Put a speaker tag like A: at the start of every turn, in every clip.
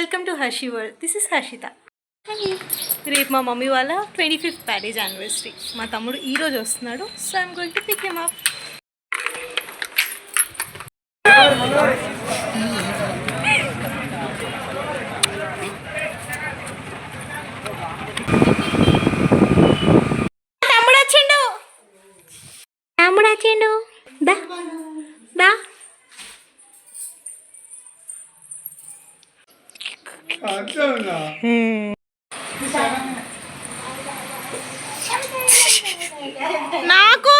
A: Welcome to Harshi world. This is Harshitha. రేపు మా mummy వాళ్ళ 25th మ్యారేజ్ యానివర్సరీ. మా తమ్ముడు ఈరోజు వస్తున్నాడు. So I'm going to pick him up. తమ్ముడు వచ్చిండు. దా దా. నాకు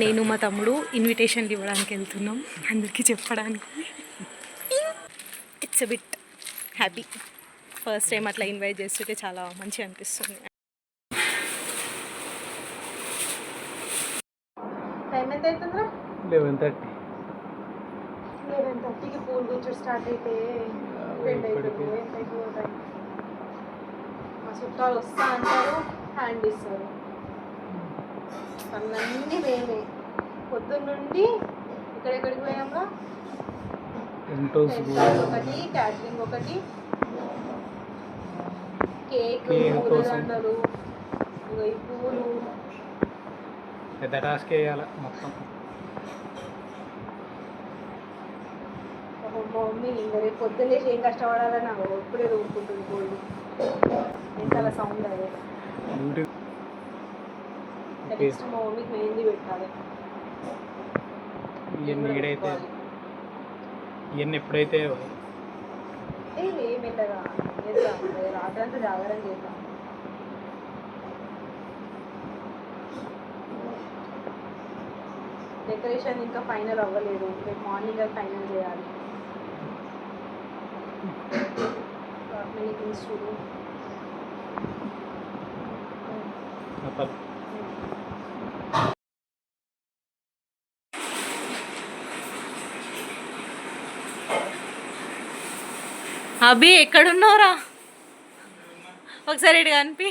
A: నేను మా తమ్ముడు ఇన్విటేషన్లు ఇవ్వడానికి వెళ్తున్నాం, అందరికీ చెప్పడానికి. It's a bit happy. First time అట్లా ఇన్వైట్ చేస్తుంటే చాలా మంచిగా అనిపిస్తుంది. టైం ఎంత అవుతుందా?
B: 11:30.
A: 11:30కి పూల్ గురించి స్టార్ట్ అయితే మా చుట్టాలు వస్తా అంటారు, హ్యాండ్ ఇస్తారు. అన్నీ మేమే పొద్దున్న నుండి ఎక్కడెక్కడికి పోయామా? ఒకటి క్యాటరింగ్, ఒకటి కేక్, పూలదండలు, ఈ పూలు
B: పెద్ద టాస్క్ వేయాలి మొత్తం.
A: మా మమ్మీ ఇంకా రేపు పొద్దున్న లేచి ఏం కష్టపడాలని నాకు ఎప్పుడే ఊరుకుంటుంది. గోల్డ్ ఎంత సౌండ్ అదే. నెక్స్ట్ మా మమ్మీకి మెహందీ పెట్టాలి.
B: ఇవన్నీ ఎప్పుడైతే
A: మెల్లగా చేద్దాం, రాత్రి అంతా జాగారం చేద్దాం. డెకరేషన్ ఇంకా ఫైనల్ అవ్వలేదు, రేపు మార్నింగ్ ఫైనల్ చేయాలి. Many things to do. Abhi ఎక్కడున్నావురా? ఒకసారి ఇటు కనిపి.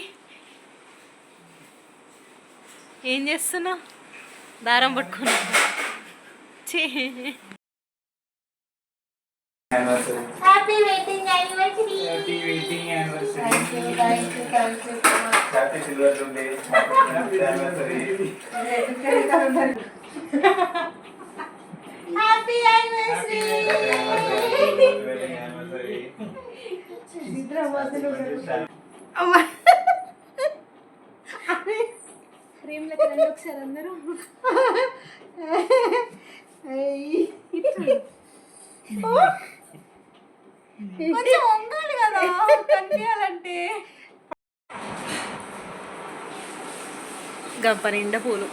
A: ఏం చేస్తున్నావు? దారం పట్టుకున్నా.
C: Happy wedding anniversary. Happy wedding anniversary. Happy silver jubilee. Happy anniversary. Happy anniversary.
A: ఫ్రేమ్లోకి రండి ఒకసారి అందరూ. కొంచెం వంగాలి కదా కనిపించాలంటే. గంప నిండా పూలు,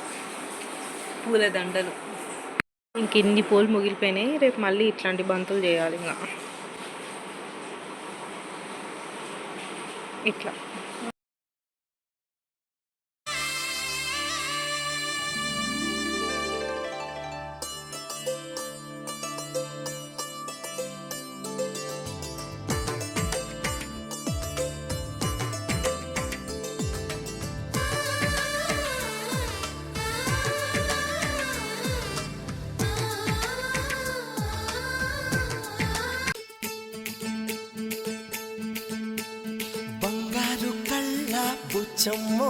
A: పూల దండలు. ఇంకెన్ని పూలు ముగిలిపోయినాయి. రేపు మళ్ళీ ఇట్లాంటి బంతులు చేయాలి. ఇంకా ఇట్లా
D: బుచ్చమ్మో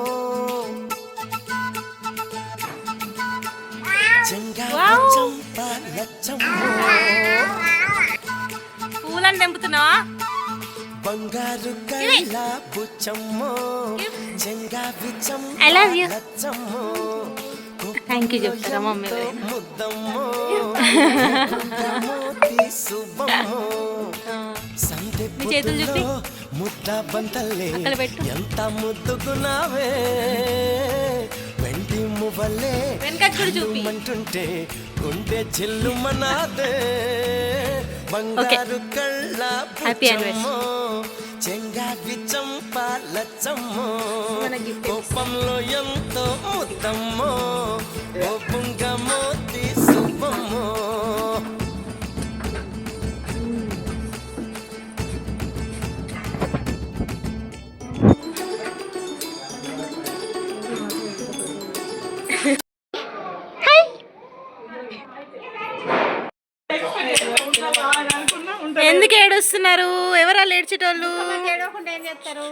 A: పూలని తెంపుతున్నావా?
D: బంగారు కళ్ళ బుచ్చమ్మో
A: I love you. Thank you చెప్తారా మమ్మీ?
D: ముద్దమ్మో శుభమ్మో
A: మీ చేతులు చూపి.
D: ముద్ద బంతల్లే ఎంత ముద్దుకున్నావే, వెంటి మువ్వలే చూపమంటుంటే గుండె చిల్లుమనాదే. బంగారు కళ్ళ బుచ్చమ్మో చెంగావి చంపాలచ్చమ్మో, కోపంలో ఎంతో ముద్దమ్మో, కోపంగా మోతి శుభమ్మో.
A: చేసేటోళ్ళు
C: ఏడవకుండా ఏం చేస్తారు?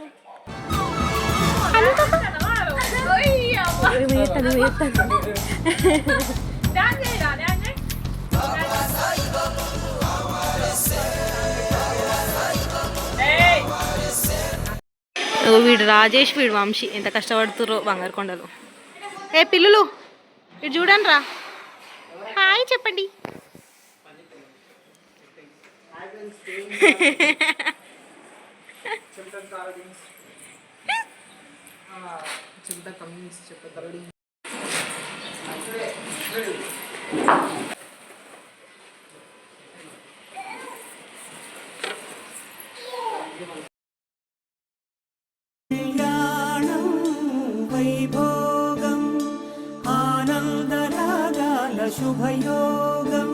A: వీడు రాజేష్ వీడు వంశీ ఎంత కష్టపడుతుర్రో బంగారు కొండలు. ఏ పిల్లులు ఇటు చూడండి రా, హాయ్ చెప్పండి.
D: కళ్యాణం వైభోగం ఆనందరాగాల శుభయోగం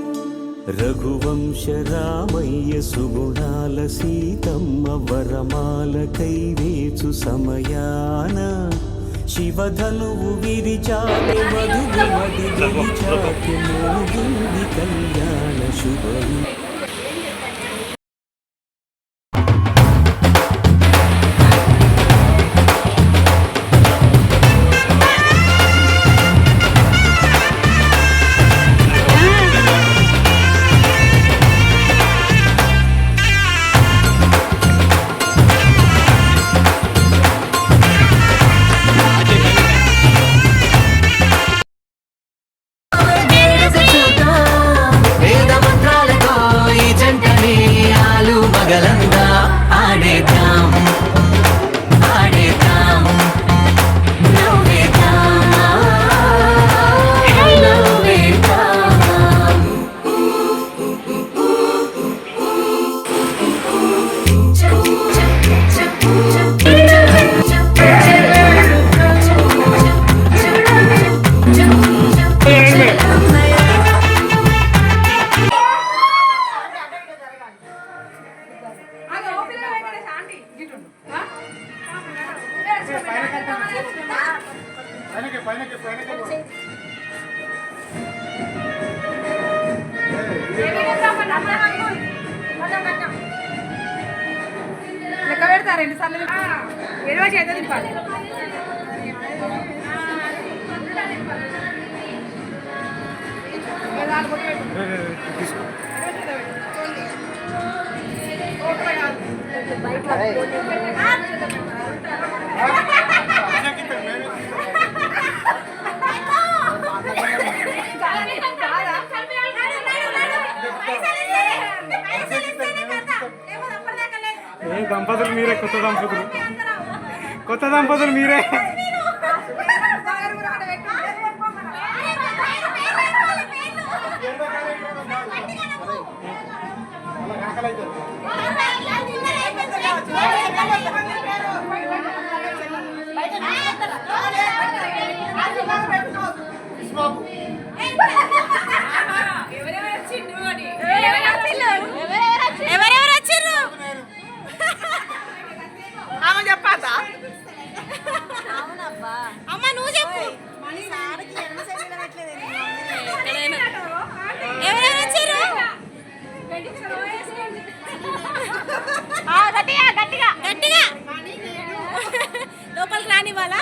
D: రఘువంశ రామయ్య సుగుణాల సీతమ్మ వరమాల కైవేచు సమయాన శివధనువు విరిచాలి వధువు మది విరిచాకి మోగింది కళ్యాణ శుభం.
C: లెక్క పెడతా 2 సార్లు ఏడవ చేత తిప్పాలి.
B: దంపతులు మీరే, కొత్త దంపతులు మీరే.
A: ఎవరెవరు వచ్చిర్రు? అమ్మ నువ్వు చెప్పు. ఎవరెవరు వచ్చారు? గట్టిగా గట్టిగా లోపలికి రానివ్వాలా?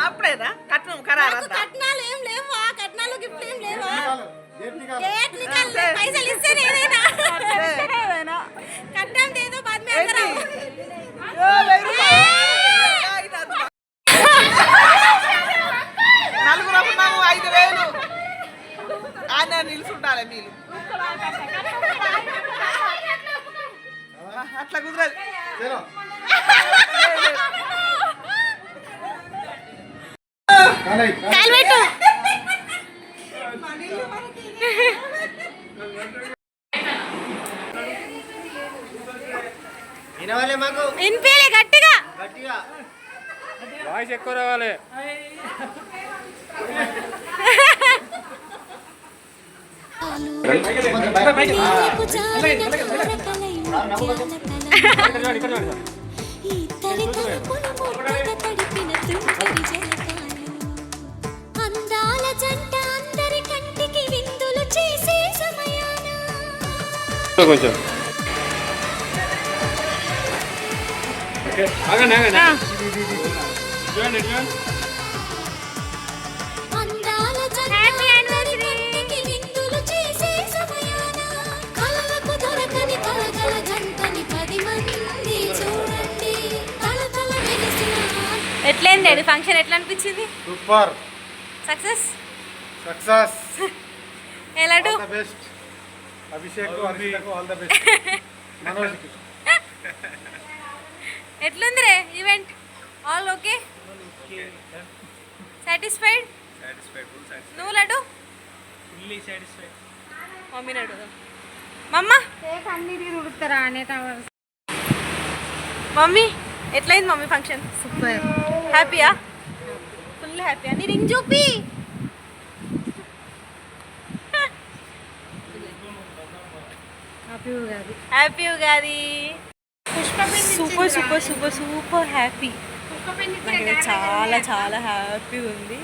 C: అప్పుడేనా కట్నం ఖరారు?
A: కట్నాలు ఏం లేవా? కట్నాలు గిఫ్ట్ ఏం లేవా? పైసలు ఇస్తే నేనేనా కట్నం ఏదో బాధ
C: నలుగురు 5,000 ఆయన నిలుచుంటాలి మీరు. అట్లా కుదరదు.
A: వినిపించలే గట్టిగా.
B: వాయిస్ ఎక్కువ రావాలి.
E: అందాల జంట అందరి కంటికి విందులు చేసే సమయాన
B: కొంచెం ఆగండి ఆగండి
A: ఆ.
B: చూడండి చూడండి
E: అందాల జంట అందరి కంటికి విందులు చేసే సమయాన కలలకు దొరకని కలగల జంటని 10 మంది చూడండి తలతల వెలిసిన
A: ఎట్లయింది అది ఫంక్షన్ ఎట్లా అనిపించింది?
B: సూపర్
A: సక్సెస్
B: సక్సెస్
A: ఎలాంటి
B: ఆల్ ద బెస్ట్ అభిషేక్ హర్షితకు ఆల్ ద బెస్ట్ మనోజ్కి
A: ఎట్లుంది రే ఈవెంట్? All okay satisfied? నువ్వు లడ్డు మమ్మీ నడు మమ్మ
C: అన్ని ఉడుతారా అనే
A: మమ్మీ ఎట్లయింది మమ్మీ ఫంక్షన్?
C: సూపర్
A: హ్యాపీయా? ఫుల్ హ్యాపీయా? నీ రింగ్ చూపి.
C: Happy Ugadi
A: happy Ugadi. Super super super super happy. నాకు చాలా చాలా హ్యాపీ ఉంది.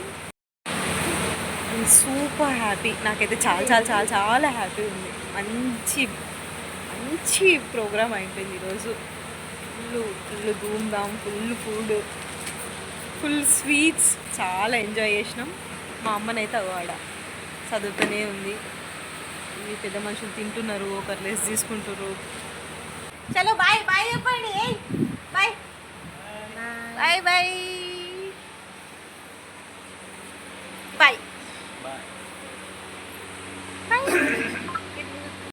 A: Super happy. నాకైతే చాలా చాలా చాలా చాలా హ్యాపీ ఉంది. మంచి మంచి ప్రోగ్రామ్ అయిపోయింది ఈరోజు. ఫుల్ ధూమ్ ధామ్, ఫుల్ ఫుడ్, ఫుల్ స్వీట్స్, చాలా ఎంజాయ్ చేసినాం. మా అమ్మనైతే అవాడ చదువుతూనే ఉంది. ఈ పెద్ద మనుషులు తింటున్నారు, ఒకరు లెస్ తీసుకుంటారు. చలో బాయ్ బాయ్ చెప్పండి. Bye bye bye bye.